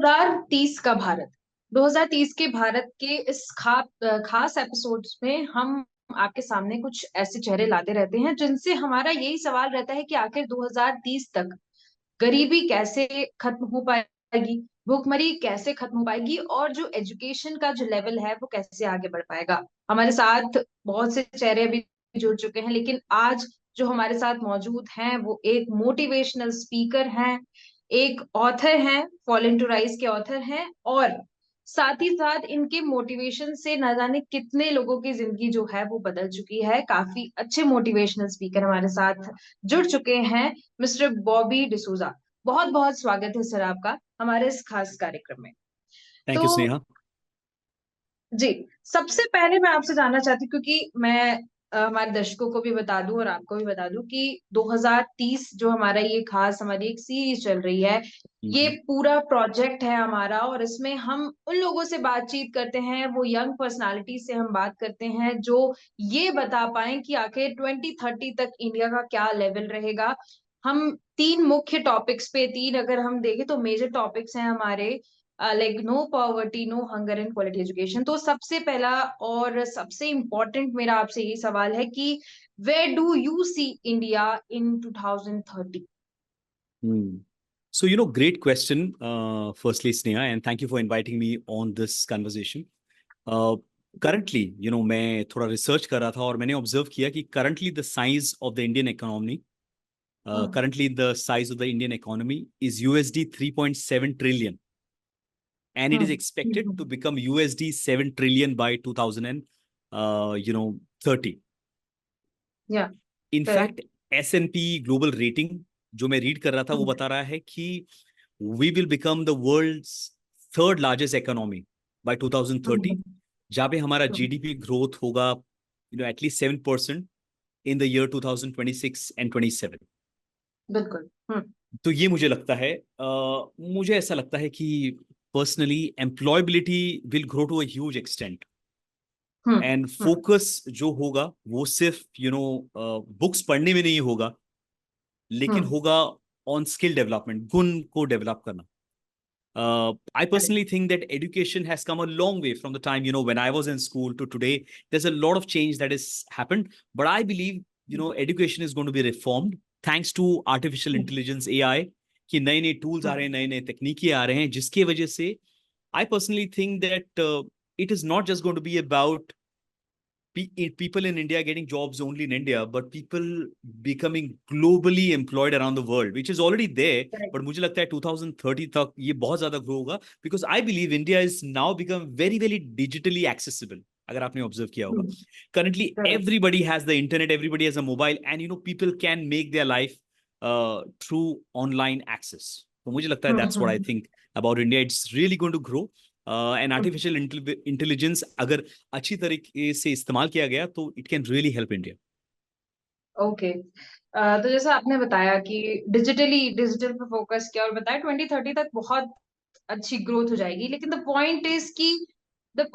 2030 का भारत। 2030 के भारत के इस खास एपिसोड्स में हम आपके सामने कुछ ऐसे चेहरे लाते रहते हैं जिनसे हमारा यही सवाल रहता है कि आखिर 2030 तक गरीबी कैसे खत्म हो पाएगी, भूखमरी कैसे खत्म हो पाएगी और जो एजुकेशन का जो लेवल है वो कैसे आगे बढ़ पाएगा। हमारे साथ बहुत से चेहरे अभी जुड़ चुके हैं, लेकिन आज जो हमारे साथ मौजूद हैं वो एक मोटिवेशनल स्पीकर हैं, एक ऑथर हैं, फॉल इनटू राइज के ऑथर हैं, और साथ ही साथ इनके मोटिवेशन से न जाने कितने लोगों की जिंदगी जो है वो बदल चुकी है। काफी अच्छे मोटिवेशनल स्पीकर हमारे साथ जुड़ चुके हैं, मिस्टर बॉबी डिसूजा। बहुत बहुत स्वागत है सर आपका हमारे इस खास कार्यक्रम में। थैंक तो यू स्नेहा। जी, सबसे पहले मैं आपसे जानना चाहती हूँ, क्योंकि मैं हमारे दर्शकों को भी बता दूं और आपको भी बता दूं कि 2030 जो हमारा ये खास हमारी एक सीरीज चल रही है, ये हम्म, पूरा प्रोजेक्ट है हमारा, और इसमें हम उन लोगों से बातचीत करते हैं, वो यंग पर्सनालिटी से हम बात करते हैं जो ये बता पाए कि आखिर 2030 तक इंडिया का क्या लेवल रहेगा। हम तीन मुख्य टॉपिक्स पे, तीन अगर हम देखें तो मेजर टॉपिक्स हैं हमारे, like no poverty, no hunger and quality education. तो सबसे पहला और सबसे इम्पोर्टेंट मेरा आपसे यही सवाल है कि where do you see India in 2030? So, great question. Firstly, Sneha, and thank you for inviting me on this conversation. Uh, Currently, मैं थोड़ा रिसर्च कर रहा था और मैंने ऑब्जर्व किया कि currently the size of the Indian economy is USD 3.7 trillion, and it is expected to become USD 7 trillion by 2030. या In correct. fact, S&P Global Rating जो मैं रीड कर रहा था वो बता रहा है कि we will become the world's third largest economy by 2030, जहाँ पे हमारा जीडीपी ग्रोथ होगा at least 7% in the year 2026 and 27. बिल्कुल। तो ये मुझे लगता है, मुझे ऐसा लगता है कि personally employability will grow to a huge extent, and focus जो होगा वो सिर्फ बुक्स पढ़ने में नहीं होगा, लेकिन होगा ऑन स्किल डेवलपमेंट, गुण को डेवलप करना. I personally think that education has come a long way from the time, when I was in school to today. There's a lot of change that has happened, but I believe, education is going to be reformed thanks to artificial intelligence, AI, कि नए नए tools आ रहे हैं, नए नए तकनीकी आ रहे हैं, जिसकी वजह से I personally think that it is not just going to be about people in India getting jobs only in India, but people becoming globally employed around the world, which is already there. But मुझे लगता है 2030 तक ये बहुत ज्यादा grow होगा, because I believe India is now become very very digitally accessible. अगर आपने ऑब्जर्व किया होगा, currently everybody has the internet, everybody has a mobile, and people can make their life through online access. तो मुझे लगता है that's what I think about India. It's really going to grow. And artificial intelligence अगर अच्छी तरीके से इस्तेमाल किया गया तो it can really help India. Okay. तो जैसा आपने बताया कि डिजिटल पे फोकस किया और बताया 2030 तक बहुत अच्छी ग्रोथ हो जाएगी, लेकिन द पॉइंट इज कि the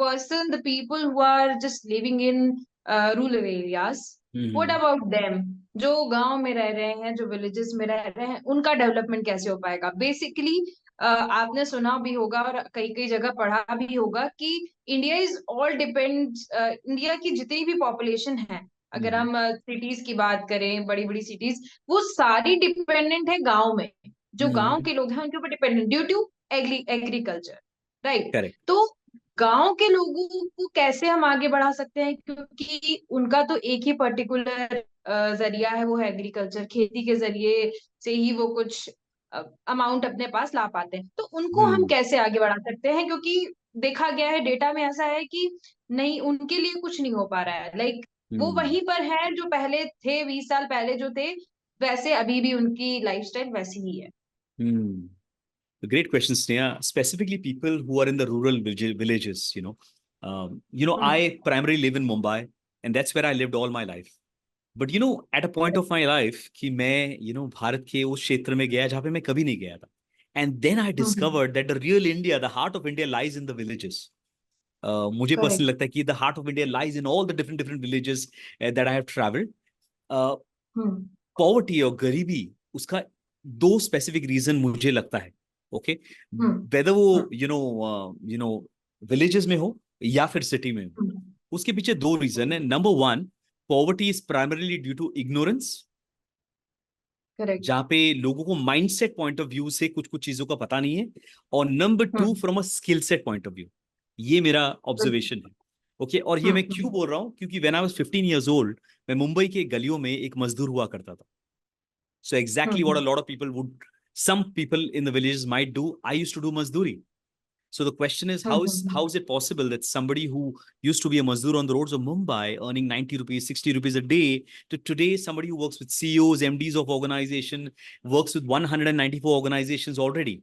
people who are just living in rural areas, what about them? जो गांव में रह रहे हैं, जो विलेजेस में रह रहे हैं, उनका डेवलपमेंट कैसे हो पाएगा? बेसिकली आपने सुना भी होगा और कई कई जगह पढ़ा भी होगा कि इंडिया की जितनी भी पॉपुलेशन है, अगर हम सिटीज की बात करें, बड़ी बड़ी सिटीज, वो सारी डिपेंडेंट है गांव में। जो गांव के लोग हैं उनके ऊपर dependent due to agriculture, right? Correct. तो गांव के लोगों को कैसे हम आगे बढ़ा सकते हैं, क्योंकि उनका तो एक ही पर्टिकुलर जरिया है, वो है एग्रीकल्चर। खेती के जरिए से ही वो कुछ अमाउंट अपने पास ला पाते हैं। तो उनको हम कैसे आगे बढ़ा सकते हैं, क्योंकि देखा गया है, डेटा में ऐसा है कि नहीं, उनके लिए कुछ नहीं हो पा रहा है। लाइक वो वहीं पर है जो पहले थे, 20 साल पहले जो थे, वैसे अभी भी उनकी लाइफस्टाइल वैसी ही है। Great question, Sneha. Specifically, people who are in the rural villages. I primarily live in Mumbai, and that's where I lived all my life. But at a point of my life, कि मैं भारत के उस क्षेत्र में गया जहाँ पे मैं कभी नहीं गया था. And then I discovered that the real India, the heart of India, lies in the villages. मुझे पर्सनली करेक्ट। लगता है कि the heart of India lies in all the different villages that I have traveled. Poverty और गरीबी, उसका दो specific reason मुझे लगता है. ओके, वेदर वो विलेजेस में हो या फिर सिटी में हो, उसके पीछे दो रीजन है. Number one, poverty is primarily due to ignorance, correct. जहां पे लोगों को माइंडसेट पॉइंट ऑफ व्यू से कुछ कुछ चीजों का पता नहीं है. और number two, from a skill set point of view. ये मेरा ऑब्जर्वेशन है. ओके, और ये मैं क्यों बोल रहा हूँ, क्योंकि when I was 15 years old, मैं मुंबई के गलियों में एक मजदूर हुआ करता था. So exactly what a lot of people would, some people in the villages might do, I used to do mazduri. So the question is, how is it possible that somebody who used to be a mazdoor on the roads of Mumbai earning 90 rupees, 60 rupees a day, to today somebody who works with CEOs, MDs of organization, works with 194 organizations already.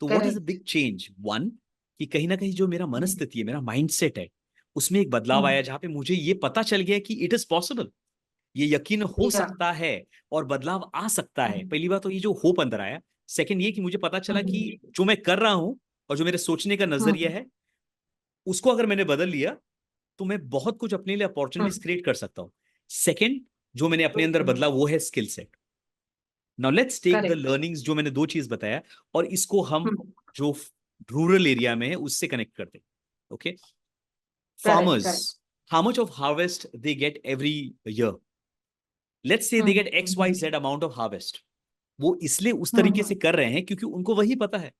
So what is the big change? One, कि कहीं ना कहीं जो मेरा मनस्थिति है, मेरा mindset है, उसमें एक बदलाव आया, जहां पे मुझे ये पता चल गया कि इट इज पॉसिबल, ये यकीन हो सकता है और बदलाव आ सकता है. पहली बात तो ये जो होप अंदर आया. सेकंड ये कि मुझे पता चला कि जो मैं कर रहा हूं और जो मेरे सोचने का नजरिया है, उसको अगर मैंने बदल लिया तो मैं बहुत कुछ अपने लिए अपॉर्चुनिटीज क्रिएट कर सकता हूं. सेकंड, जो मैंने अपने अंदर बदला वो है skill set. Now let's take the learnings, जो मैंने दो चीज बताया, और इसको हम जो रूरल एरिया में है उससे कनेक्ट करते हैं. Okay, farmers, how much of harvest they get every year? Let's say they get XYZ amount of harvest. वो इसलिए उस तरीके से कर रहे हैं क्योंकि उनको वही पता है.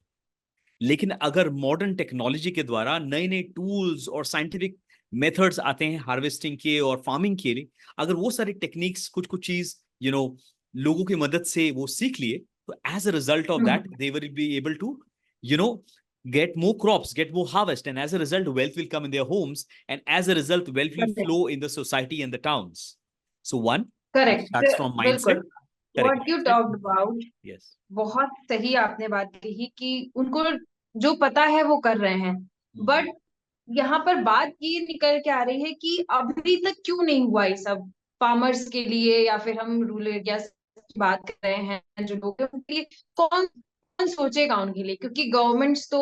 लेकिन अगर मॉडर्न टेक्नोलॉजी के द्वारा नए नए टूल्स और साइंटिफिक मेथड्स आते हैं हार्वेस्टिंग के और फार्मिंग के लिए, अगर वो सारी टेक्निक्स कुछ कुछ चीज लोगों की मदद से वो सीख लिए, तो as a result of that they will be able to you know get more crops, get more harvest, and as a result wealth will come in their homes, and as a result wealth will flow in the society and the towns. So one, it correct. starts from बिल्कुल. mindset. Correct. What you talked about, Yes. बहुत सही आपने बात कही कि उनको जो पता है वो कर रहे हैं. बट यहाँ पर बात ये निकल के आ रही है कि अभी तक क्यों नहीं हुआ ये सब फार्मर्स के लिए, या फिर हम रूरल एरिया की बात कर रहे हैं जो लोग हैं उनके लिए. कौन कौन सोचेगा उनके लिए, क्योंकि गवर्नमेंट्स तो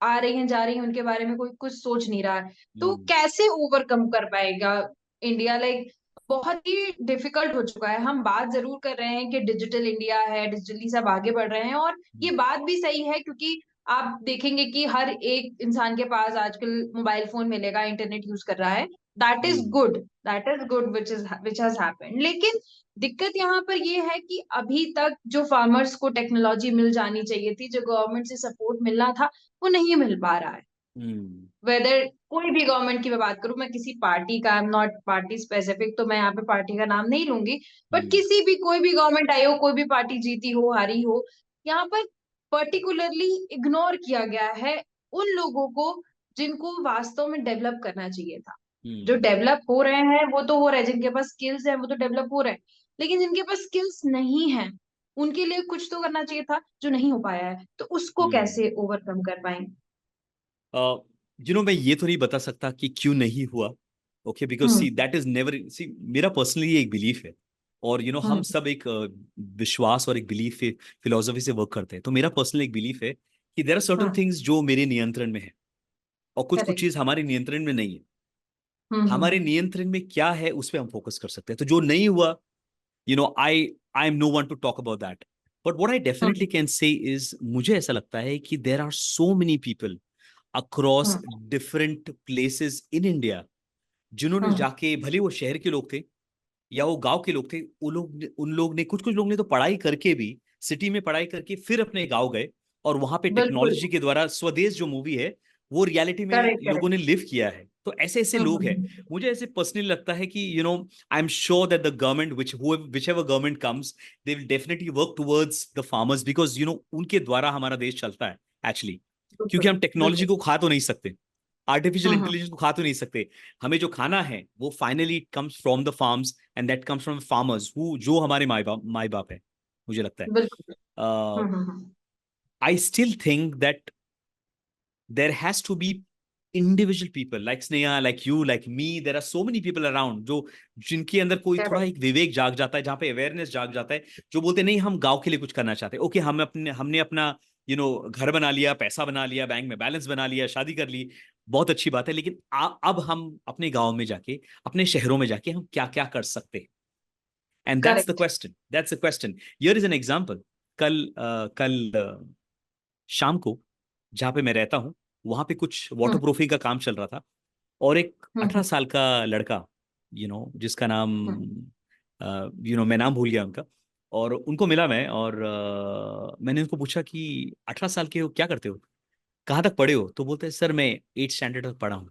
आ रही हैं जा रही हैं, उनके बारे में कोई कुछ सोच नहीं रहा है. तो कैसे ओवरकम कर पाएगा इंडिया? लाइक बहुत ही डिफिकल्ट हो चुका है. हम बात जरूर कर रहे हैं कि डिजिटल इंडिया है, डिजिटली सब आगे बढ़ रहे हैं, और ये बात भी सही है, क्योंकि आप देखेंगे कि हर एक इंसान के पास आजकल मोबाइल फोन मिलेगा, इंटरनेट यूज कर रहा है. That is good which has happened. लेकिन दिक्कत यहाँ पर ये है कि अभी तक जो फार्मर्स को टेक्नोलॉजी मिल जानी चाहिए थी, जो गवर्नमेंट से सपोर्ट मिलना था, वो नहीं मिल पा रहा है. वेदर कोई भी गवर्नमेंट की मैं बात करूं, मैं किसी पार्टी का, आई एम नॉट पार्टी स्पेसिफिक, तो मैं यहाँ पे पार्टी का नाम नहीं लूंगी, बट किसी भी कोई भी गवर्नमेंट आई हो, कोई भी पार्टी जीती हो हारी हो, यहाँ पर पर्टिकुलरली इग्नोर किया गया है उन लोगों को जिनको वास्तव में डेवलप करना चाहिए था. जो डेवलप हो रहे हैं वो तो हो रहे हैं, जिनके पास स्किल्स है वो तो डेवलप हो रहे हैं, लेकिन जिनके पास स्किल्स नहीं है उनके लिए कुछ तो करना चाहिए था जो नहीं हो पाया है. तो उसको कैसे ओवरकम कर पाएंगे? मैं ये तो नहीं बता सकता कि क्यों नहीं हुआ. Okay, because see that is never, see मेरा पर्सनली एक बिलीफ है, और हम सब एक विश्वास और एक बिलीफ फिलोसफी से वर्क करते हैं. तो मेरा पर्सनल एक बिलीफ है कि देयर आर सर्टेन थिंग्स जो मेरे नियंत्रण में है, और कुछ कुछ चीज हमारे नियंत्रण में नहीं है. हमारे नियंत्रण में क्या है उस पर हम फोकस कर सकते हैं. तो जो नहीं हुआ, I am no one to talk about that. But what I definitely can say is, मुझे ऐसा लगता है कि there are so many people across different places in India, जिन्होंने जाके, भले वो शहर के लोग थे या वो गांव के लोग थे, उन लोग ने, कुछ कुछ लोग ने तो पढ़ाई करके भी, सिटी में पढ़ाई करके फिर अपने गांव गए, और वहां पे बिल्कुल. टेक्नोलॉजी के द्वारा स्वदेश जो मूवी है वो रियलिटी में करेक्ट. लोगों ने लिव किया है. तो ऐसे ऐसे लोग हैं. मुझे ऐसे पर्सनली लगता है कि I am sure that the government which ever government comes, they will definitely work towards the farmers, because उनके द्वारा हमारा देश चलता है एक्चुअली. क्योंकि हम टेक्नोलॉजी को खा तो नहीं सकते, आर्टिफिशियल इंटेलिजेंस को खा तो नहीं सकते. हमें जो खाना है वो finally comes from the farms, and that comes from farmers who, जो हमारे माई बाप है, मुझे लगता है. बिल्कुल. I still think that there has to be individual people like Sneha, like you, like me. There are so many people around जो, जिनके अंदर कोई थोड़ा एक विवेक जाग जाता है, जहाँ पे अवेयरनेस जाग जाता है, जो बोलते नहीं हम गांव के लिए कुछ करना चाहते हैं. ओके, हमने अपना घर बना लिया, पैसा बना लिया, बैंक में बैलेंस बना लिया, शादी कर ली, बहुत अच्छी बात है. लेकिन अब हम अपने गांव में जाके, अपने शहरों में जाके हम क्या क्या कर सकते हैं? And that's the question. Here is an example. कल शाम को जहाँ पे मैं रहता हूँ वहां पे कुछ वाटर प्रूफिंग का काम चल रहा था, और एक 18 साल का लड़का, जिसका नाम, मैं नाम भूल गया उनका, और उनको मिला मैं, और मैंने उनको पूछा कि 18 साल के हो, क्या करते हो, कहाँ तक पढ़े हो? तो बोलते हैं सर मैं 8 स्टैंडर्ड तक पढ़ा हूँ।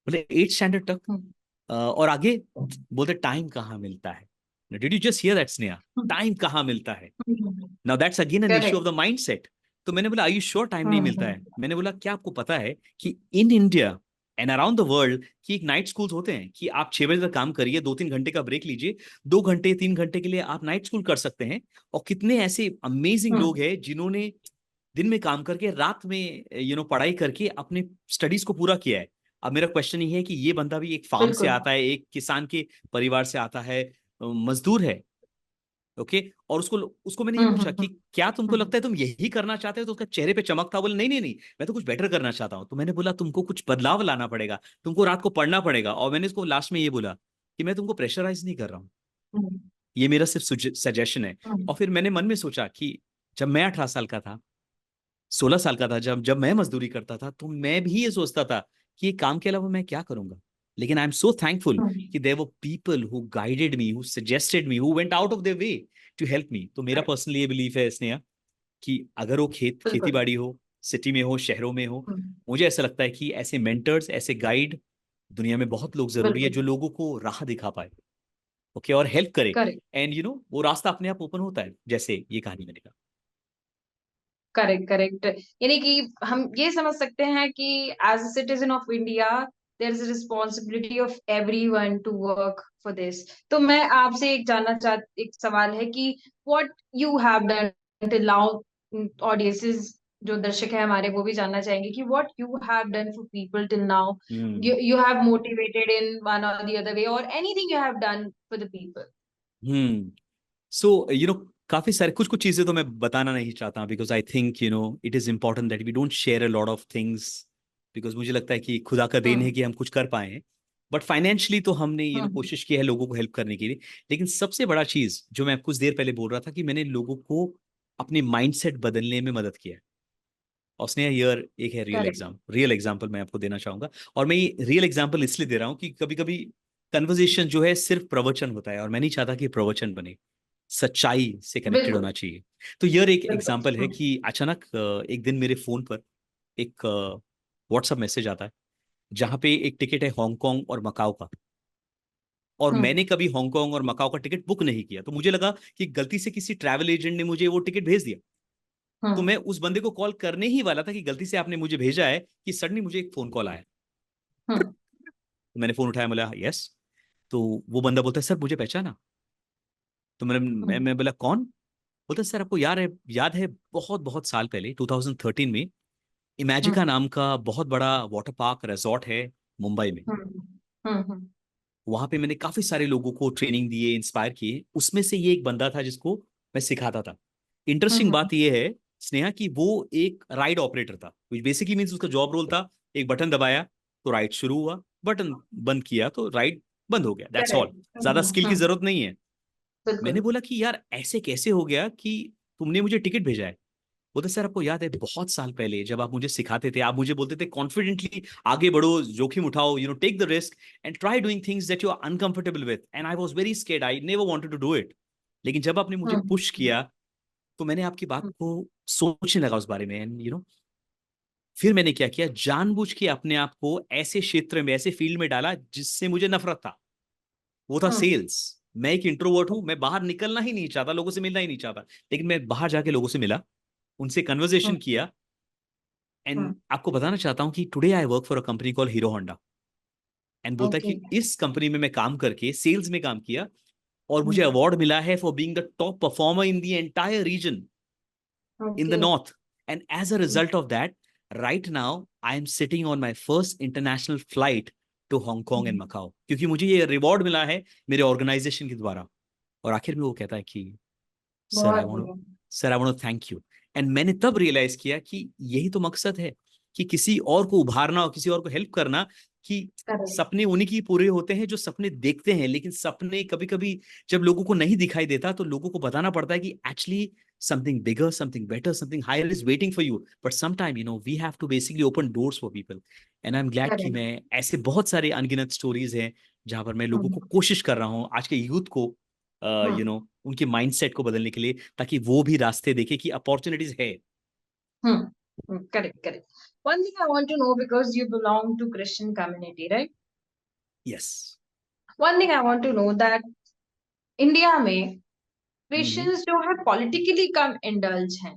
बोले 8 स्टैंडर्ड तक? और आगे? बोलते टाइम कहाँ मिलता है। Did you just here that Sneha? Time कहाँ मिलता है? Now that's again an issue of correct. The mindset. तो मैंने बोला, आर यू श्योर टाइम नहीं मिलता है? मैंने बोला, क्या आपको पता है कि in India and around the world कि एक नाइट स्कूल्स होते हैं कि आप 6 बजे तक काम करिए, 2-3 घंटे का ब्रेक लीजिए, 2 घंटे 3 घंटे के लिए आप नाइट स्कूल कर सकते हैं। और कितने ऐसे अमेजिंग लोग हैं जिन्होंने दिन में काम करके रात में पढ़ाई करके अपने स्टडीज को पूरा किया है। अब मेरा क्वेश्चन ये है कि ये बंदा भी एक फार्म से बिल्कुल। आता है, एक किसान के परिवार से आता है, मजदूर है, ओके। और उसको उसको मैंने ये पूछा कि क्या तुमको लगता है तुम यही करना चाहते हो? तो उसका चेहरे पे चमक था, बोले नहीं नहीं नहीं, मैं तो कुछ बेटर करना चाहता हूँ। तो मैंने बोला तुमको कुछ बदलाव लाना पड़ेगा, तुमको रात को पढ़ना पड़ेगा। और मैंने इसको लास्ट में ये बोला कि मैं तुमको प्रेशराइज नहीं कर रहा हूँ, ये मेरा सिर्फ सजेशन है। और फिर मैंने मन में सोचा कि जब मैं 18 साल का था, 16 साल का था, जब जब मैं मजदूरी करता था, तो मैं भी ये सोचता था कि ये काम के अलावा मैं क्या करूंगा। लेकिन आई एम सो थैंकफुल कि there were people who guided me, who suggested me, who went out of their way to help me. तो मेरा पर्सनली ये बिलीफ है स्नेहा कि अगर वो खेती बिल्कुल। बाड़ी हो, सिटी में हो, शहरों में हो, मुझे ऐसा लगता है कि ऐसे मेंटर्स, ऐसे गाइड दुनिया में बहुत लोग जरूरी है, बिल्कुल। जो लोगों को राह दिखा पाए, ओके, और हेल्प करे। करेक्ट। एंड वो रास्ता अपने आप ओपन होता है, जैसे ये कहानी मैंने कहा। करेक्ट। करेक्ट। यानी कि हम ये समझ सकते हैं कि as a citizen of India there is responsibility of everyone to work for this. तो मैं आपसे एक जानना चाह एक सवाल है कि what you have done till now. Audiences जो दर्शक है हमारे वो भी जानना चाहेंगे कि what you have done for people till now. Hmm you have motivated in one or the other way or anything you have done for the people. हम्म सो काफी सारे कुछ कुछ चीजें तो मैं बताना नहीं चाहता, because I think it is important that we don't share a lot of things, because मुझे लगता है कि खुदा का देन है हम्म। कि हम कुछ कर पाए हैं। बट फाइनेंशियली तो हमने हम्म। कोशिश की है लोगों को हेल्प करने के लिए। लेकिन सबसे बड़ा चीज जो मैं कुछ देर पहले बोल रहा था कि मैंने लोगों को अपने माइंडसेट बदलने में मदद किया है। और उसने ईयर एक है करेक्ट। रियल एग्जाम्पल मैं आपको देना चाहूंगा। और मैं ये रियल एग्जाम्पल इसलिए दे रहा हूँ कि कभी कभी कन्वर्जेशन जो है सिर्फ प्रवचन होता है, और मैं नहीं चाहता कि प्रवचन बने, सच्चाई से कनेक्टेड बिल्कुल। होना चाहिए। तो ये एक बिल्कुल। एग्जाम्पल है कि अचानक एक दिन मेरे फोन पर एक व्हाट्सएप मैसेज आता है, जहां पे एक टिकट है हांगकांग और मकाओ का। और हम्म। मैंने कभी हांगकांग और मकाओ का टिकट बुक नहीं किया, तो मुझे लगा कि गलती से किसी ट्रैवल एजेंट ने मुझे वो टिकट भेज दिया। तो हम्म। मैं उस बंदे को कॉल करने ही वाला था कि गलती से आपने मुझे भेजा है, कि सडनली मुझे एक फोन कॉल आया। हम्म। तो मैंने फोन उठाया, बोला यस। तो वो बंदा बोलता है, सर मुझे पहचाना? तो मैं बोला कौन? बोलता है, सर आपको याद है बहुत बहुत साल पहले 2013 में इमेजिका हम्म। नाम का बहुत बड़ा वाटर पार्क रिजॉर्ट है मुंबई में। हम्म। हम्म। वहां पे मैंने काफी सारे लोगों को ट्रेनिंग दिए, इंस्पायर किए, उसमें से ये एक बंदा था जिसको मैं सिखाता था। इंटरेस्टिंग हम्म। बात यह है स्नेहा कि वो एक राइड ऑपरेटर था, विच बेसिकली मीन्स उसका जॉब रोल था, एक बटन दबाया तो राइड शुरू हुआ, बटन बंद किया तो राइड बंद हो गया, दैट्स ऑल। करेक्ट। ज्यादा स्किल की जरूरत नहीं है। मैंने बिल्कुल। बोला कि यार ऐसे कैसे हो गया कि तुमने मुझे टिकट भेजा है? बोलते सर आपको याद है बहुत साल पहले जब आप मुझे सिखाते थे, आप मुझे बोलते थे कॉन्फिडेंटली आगे बढ़ो, जोखिम उठाओ, take the risk and try doing things that you are uncomfortable with, and I was very scared, I never wanted to do it. लेकिन जब आपने मुझे हम्म। पुश किया तो मैंने आपकी बात को सोचने लगा उस बारे में, एंड फिर मैंने क्या किया, जानबूझ के अपने आप को ऐसे क्षेत्र में, ऐसे फील्ड में डाला जिससे मुझे नफरत था। वो था हम्म। सेल्स। मैं एक इंट्रोवर्ट हूं, मैं बाहर निकलना ही नहीं चाहता, लोगों से मिलना ही नहीं चाहता। लेकिन मैं बाहर जाके लोगों से मिला, उनसे कन्वर्जेशन हम्म। किया। एंड हम्म। आपको बताना चाहता हूं कि today I work for a company call hero Honda. And बोलता है ओके। कि इस कंपनी में मैं काम करके सेल्स में काम किया, और मुझे हम्म। अवार्ड मिला है for being the top performer in the entire reason in the okay. north. And as a result of that, right now I am sitting on my first international flight to Hong Kong and Macau, क्योंकि मुझे ये reward मिला है मेरे organisation के द्वारा। और आखिर में वो कहता है कि सर आई बहुत वांट बढ़िया। Sir I want thank you. And मैंने तब रियलाइज किया कि यही तो मकसद है, कि किसी और को उभारना और किसी और को हेल्प करना। कि करेक्ट। सपने उन्हीं की पूरे होते हैं जो सपने देखते हैं, लेकिन सपने कभी कभी जब लोगों को नहीं दिखाई देता तो लोगों को बताना पड़ता है कि actually something bigger, something better, something higher is waiting for you. But sometime, we have to basically open doors for people. And I'm glad कि करेक्ट। मैं ऐसे बहुत सारे अनगिनत स्टोरीज हैं जहां पर मैं लोगों को कोशिश कर रहा हूँ आज के यूथ को उनके माइंडसेट को बदलने के लिए, ताकि वो भी रास्ते देखे कि अपॉर्चुनिटीज है। Correct, correct. One thing I want to know, because you belong to Christian community, right? Yes. One thing I want to know that India में हम्म। क्रिश्चियंस जो है पॉलिटिकली कम इंडल्ज हैं।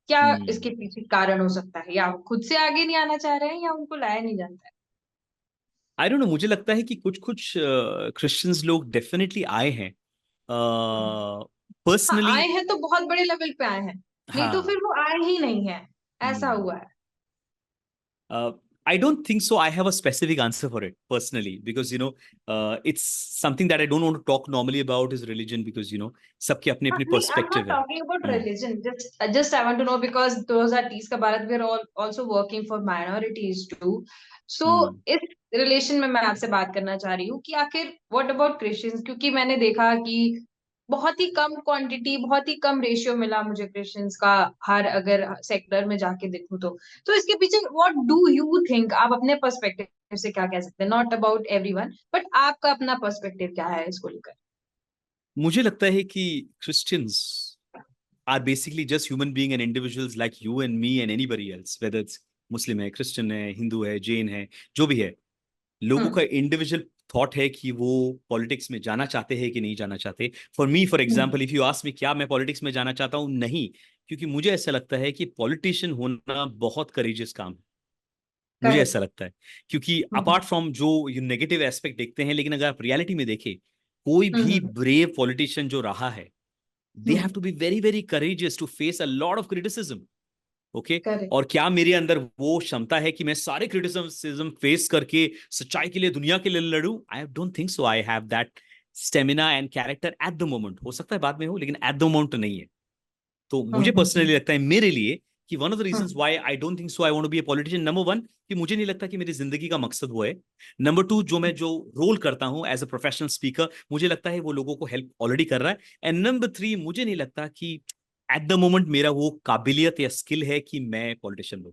क्या हम्म। इसके पीछे कारण हो सकता है? या वो खुद से आगे नहीं आना चाह रहे हैं, या उनको लाया नहीं जाता है? आई डोंट नो, मुझे लगता है कि कुछ कुछ क्रिश्चियंस लोग डेफिनेटली आए हैं हाँ, पर्सनली। आए हैं तो बहुत बड़े लेवल पे आए हैं, नहीं तो हाँ। फिर वो आए ही नहीं है। ऐसा हम्म। हुआ है। I don't think so. I have a specific answer for it personally because it's something that I don't want to talk normally about is religion because सबके अपने अपने नहीं, आई एम नॉट perspective है। Talking about hmm. Religion, just I want to know because 2030 का Bharat, we are also working for minorities too. So hmm. इस relation में मैं आपसे बात करना चाह रही हूँ कि आखिर व्हाट अबाउट क्रिश्चियंस, क्योंकि मैंने देखा कि बहुत ही कम क्वांटिटी, बहुत ही कम रेशियो मिला मुझे क्रिश्चियंस का, हर अगर सेक्टर में जाके देखूं तो इसके पीछे व्हाट डू यू थिंक? आप अपने पर्सपेक्टिव से क्या कह सकते हैं? नॉट अबाउट एवरीवन, बट आपका अपना पर्सपेक्टिव क्या है इसको लेकर? मुझे लगता है कि Christians are basically just human being and individuals like you and me and anybody else, whether it's मुस्लिम है, क्रिश्चियन है, हिंदू है, जैन है, जो भी है। लोगों का हम्म। इंडिविजुअल थॉट है कि वो पॉलिटिक्स में जाना चाहते हैं कि नहीं जाना चाहते। For me for hmm. Example, if you ask me क्या मैं पॉलिटिक्स में जाना चाहता हूँ, नहीं। क्योंकि मुझे ऐसा लगता है कि पॉलिटिशियन होना बहुत करेजियस काम है। मुझे ऐसा करेक्ट। लगता है क्योंकि हम्म। अपार्ट फ्रॉम जो ये नेगेटिव एस्पेक्ट देखते हैं, लेकिन अगर आप रियलिटी में देखें, कोई भी हम्म। ब्रेव पॉलिटिशियन जो रहा है, they have hmm. To be very very courageous to face a lot of criticism. Okay. Correct. और क्या मेरे अंदर वो क्षमता है कि मैं सारे क्रिटिसिज्म फेस करके सच्चाई के लिए, दुनिया के लिए लड़ूं? I don't think so I have that stamina and character at the moment. हो सकता है बाद में हो, लेकिन एट द मोमेंट नहीं है। तो मुझे पर्सनली लगता है मेरे लिए कि one of the reasons why I don't think so I want to be a politician, number one, कि मुझे नहीं लगता कि मेरी जिंदगी का मकसद वो है। नंबर टू, जो रोल करता हूं एज अ प्रोफेशनल स्पीकर, मुझे लगता है वो लोगों को हेल्प ऑलरेडी कर रहा है। एंड नंबर थ्री, मुझे नहीं लगता कि एट द मोमेंट मेरा वो काबिलियत या स्किल है कि मैं पॉलिटिशियन बनूं,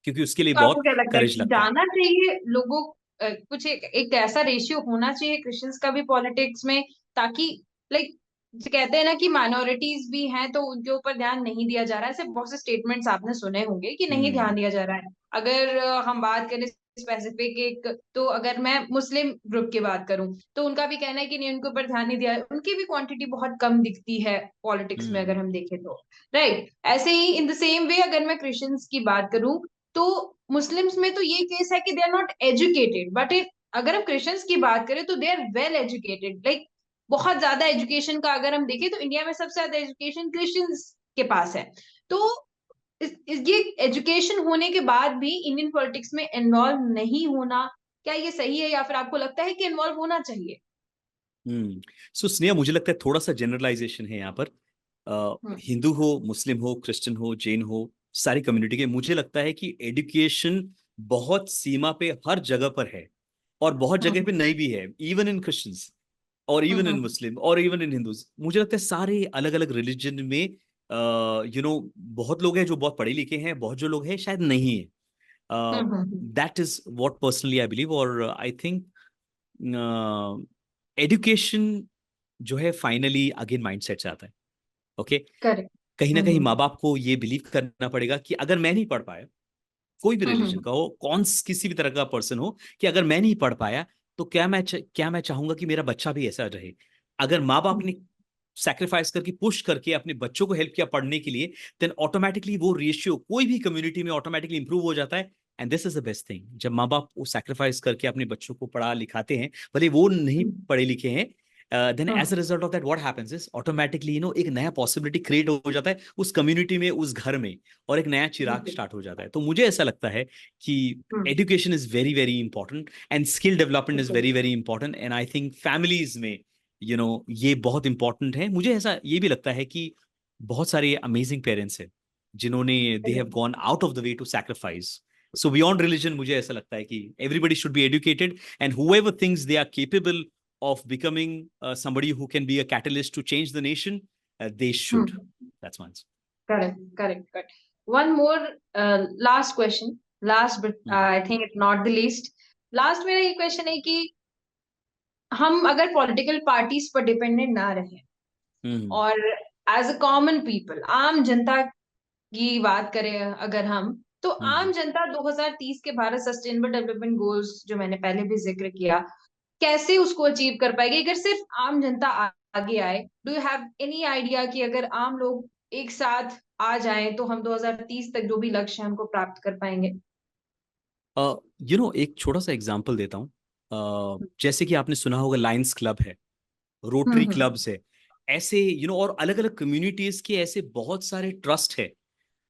क्योंकि उसके लिए तो आपको बहुत क्या लगता है करेज कि लगता है। जाना चाहिए लोगों, कुछ एक ऐसा रेशियो होना चाहिए क्रिश्चियंस का भी पॉलिटिक्स में, ताकि लाइक कहते हैं ना कि माइनॉरिटीज भी हैं तो उनके ऊपर ध्यान नहीं दिया जा रहा है? ऐसे बहुत से स्टेटमेंट्स आपने सुने होंगे कि नहीं ध्यान हम्म। दिया जा रहा है। अगर हम बात करें स्पेसिफिक एक, तो अगर मैं मुस्लिम ग्रुप की बात करूं तो उनका भी कहना है कि नहीं, उनके ऊपर ध्यान नहीं दिया, उनकी भी क्वांटिटी बहुत कम दिखती है पॉलिटिक्स में हम्म। अगर हम देखें तो। राइट, ऐसे ही इन द सेम वे अगर मैं क्रिश्चियंस की बात करूं तो मुस्लिम्स में तो ये केस है कि they are not educated, but अगर हम क्रिश्चियंस की बात करें तो they are well educated, like बहुत ज्यादा एजुकेशन का अगर हम देखें तो इंडिया में सबसे ज्यादा एजुकेशन क्रिश्चियंस के पास है। तो ये एजुकेशन होने के बाद भी इंडियन पॉलिटिक्स में इन्वॉल्व नहीं होना, क्या ये सही है, या फिर आपको लगता है कि इन्वॉल्व होना चाहिए? सो स्नेहा, मुझे लगता है थोड़ा सा जनरलाइजेशन है यहाँ पर। हम्म। हिंदू हो, मुस्लिम हो, क्रिश्चियन हो, जैन हो, सारी कम्युनिटी के, मुझे लगता है कि एजुकेशन बहुत सीमा पे हर जगह पर है, और बहुत जगह हम्म। पे नहीं भी है, इवन इन क्रिश्चियंस और इवन इन हम्म। मुस्लिम और इवन इन हिंदूज। मुझे लगता है सारे अलग अलग रिलीजन में बहुत लोग हैं जो बहुत पढ़े लिखे हैं, बहुत जो लोग हैं शायद नहीं है। Hmm. That is what personally I believe, और आई थिंक एजुकेशन जो है फाइनली अगेन माइंडसेट से आता है। ओके। करेक्ट। कहीं ना कहीं हम्म। माँ बाप को ये बिलीव करना पड़ेगा कि अगर मैं नहीं पढ़ पाया, कोई भी रिलीजन हम्म। का हो, किसी भी तरह का पर्सन हो, कि अगर मैं नहीं पढ़ पाया तो क्या मैं चाहूंगा कि मेरा बच्चा भी ऐसा रहे? अगर माँ बाप ने सैक्रिफाइस करके, पुश करके अपने बच्चों को हेल्प किया पढ़ने के लिए, देन ऑटोमेटिकली वो रेशियो कोई भी कम्युनिटी में ऑटोमेटिकली इंप्रूव हो जाता है। And this is the best thing, जब माँ बाप वो सैक्रिफाइस करके अपने बच्चों को पढ़ा लिखाते हैं, भले वो नहीं पढ़े लिखे हैं, then as a result of that what happens is automatically एक नया पॉसिबिलिटी क्रिएट हो जाता है उस कम्युनिटी में, उस घर में, और एक नया चिराग स्टार्ट हो जाता है। तो मुझे ऐसा लगता है कि education is very very important and skill development is very very important, and I think families में ये बहुत इंपॉर्टेंट है। मुझे ऐसा ये भी लगता है कि बहुत सारे अमेजिंग पेरेंट्स हैं जिन्होंने they have gone out of the way to sacrifice So beyond religion, मुझे ऐसा लगता है कि everybody should be educated, and whoever thinks they are capable of becoming somebody who can be a catalyst to change the nation, they should. That's my answer. Correct. One more last question. Last but I think it's not the least. Last मेरा ये question है कि हम अगर political parties पर dependent ना रहे और एज अ कॉमन पीपल, आम जनता की बात करें अगर हम, तो आम जनता 2030 के भारत सस्टेनेबल डेवलपमेंट गोल्स जो मैंने पहले भी जिक्र किया, कैसे उसको अचीव कर पाएगी अगर सिर्फ आम जनता आगे आए? Do you have any idea कि अगर आम लोग एक साथ आ जाएं तो हम 2030 तक जो भी लक्ष्य है हमको प्राप्त कर पाएंगे? एक छोटा सा एग्जांपल देता हूँ। जैसे कि आपने सुना होगा लायंस क्लब है, रोटरी क्लब्स है, ऐसे और अलग अलग कम्युनिटीज के ऐसे बहुत सारे ट्रस्ट है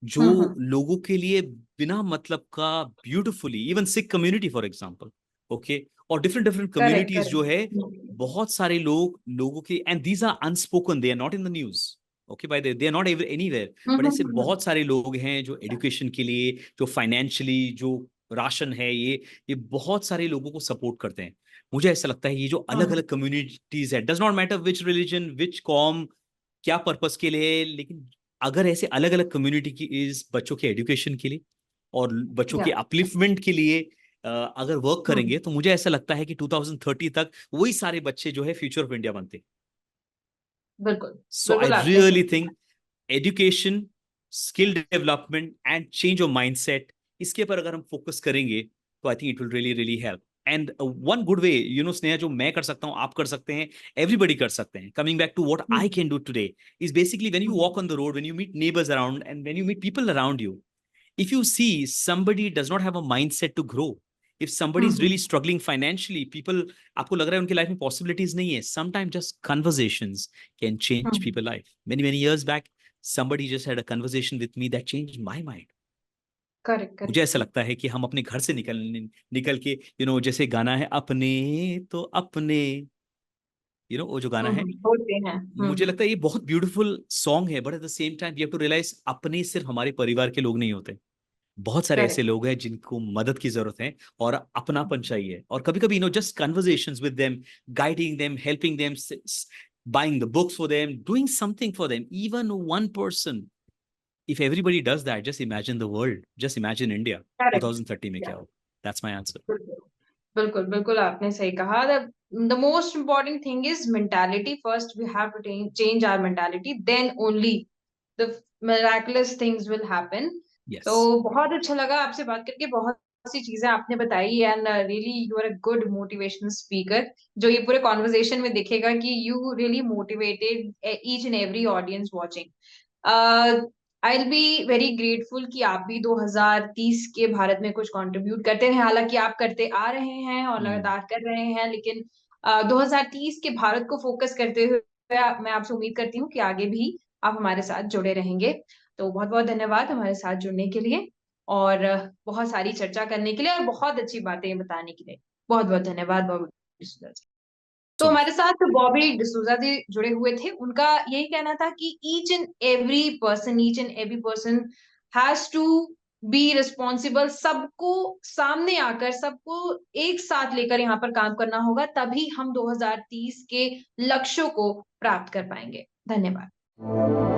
जो लोगों के लिए बिना मतलब का beautifully, even Sikh community for example, okay, और डिफरेंट डिफरेंट कम्युनिटीज जो है, बहुत सारे लोगों के, and these are unspoken, they are not in the news, okay, by they are not anywhere, but ऐसे बहुत सारे लोग हैं जो एजुकेशन के लिए, जो फाइनेंशियली, जो राशन है, ये बहुत सारे लोगों को सपोर्ट करते हैं। मुझे ऐसा लगता है ये जो अलग अलग कम्युनिटीज है, does not matter which religion, which com, क्या पर्पस के लिए, लेकिन अगर ऐसे अलग अलग कम्युनिटी की इस बच्चों के एजुकेशन के लिए और बच्चों के अपलिफ्टमेंट के लिए अगर वर्क करेंगे, तो मुझे ऐसा लगता है कि 2030 तक वही सारे बच्चे जो है फ्यूचर ऑफ इंडिया बनते। बिल्कुल, so I really think education, skill development and change of mindset, इसके पर अगर हम फोकस करेंगे तो I think it will really really help. And one good way, Sneha, जो मैं कर सकता हूँ, आप कर सकते हैं, एवरीबडी कर सकते हैं, coming back to what I can do today, is basically when you walk on the road, when you meet neighbours around and when you meet people around you, if you see somebody does not have a mindset to grow, if somebody is really struggling financially, people, आपको लग रहा है उनकी life में possibilities नहीं है, sometimes just conversations can change people's life. Many years back, somebody just had a conversation with me that changed my mind. Correct. मुझे ऐसा लगता है कि हम अपने घर से निकल के, जैसे गाना है अपने तो अपने, वो जो गाना है, होते हैं। मुझे लगता है ये बहुत ब्यूटीफुल सॉन्ग है, but at the same time we have to realise अपने सिर्फ हमारे परिवार के लोग नहीं होते, बहुत सारे ऐसे लोग हैं जिनको मदद की जरूरत है और अपनापन चाहिए, और कभी कभी just conversations with them, guiding them, helping them, buying the books for them, doing something for them, even one person. If everybody does that, just imagine the world, just imagine India 2030 में क्या हो. That's my answer. बिल्कुल बिल्कुल, आपने सही कहा। The most important thing is mentality. First we have to change our mentality, then only the miraculous things will happen. Yes. तो बहुत अच्छा लगा आपसे बात करके, बहुत सी चीजें आपने बताई, and really you are a good motivational speaker, जो ये पूरे कॉन्वर्सेशन में दिखेगा कि you really motivated each and every audience watching. I will be very grateful कि आप भी 2030 के भारत में कुछ कंट्रीब्यूट करते रहे, हालांकि आप करते आ रहे हैं और लगातार कर रहे हैं, लेकिन 2030 के भारत को फोकस करते हुए मैं आपसे उम्मीद करती हूँ कि आगे भी आप हमारे साथ जुड़े रहेंगे। तो बहुत बहुत धन्यवाद हमारे साथ जुड़ने के लिए, और बहुत सारी चर्चा करने के लिए, और बहुत अच्छी बातें बताने के लिए। बहुत बहुत धन्यवाद बॉबी डिसूजा जी। तो हमारे साथ बॉबी डिसूजा जी जुड़े हुए थे। उनका यही कहना था कि each and every person has to be responsible. सबको सामने आकर, सबको एक साथ लेकर यहाँ पर काम करना होगा, तभी हम 2030 के लक्ष्यों को प्राप्त कर पाएंगे। धन्यवाद।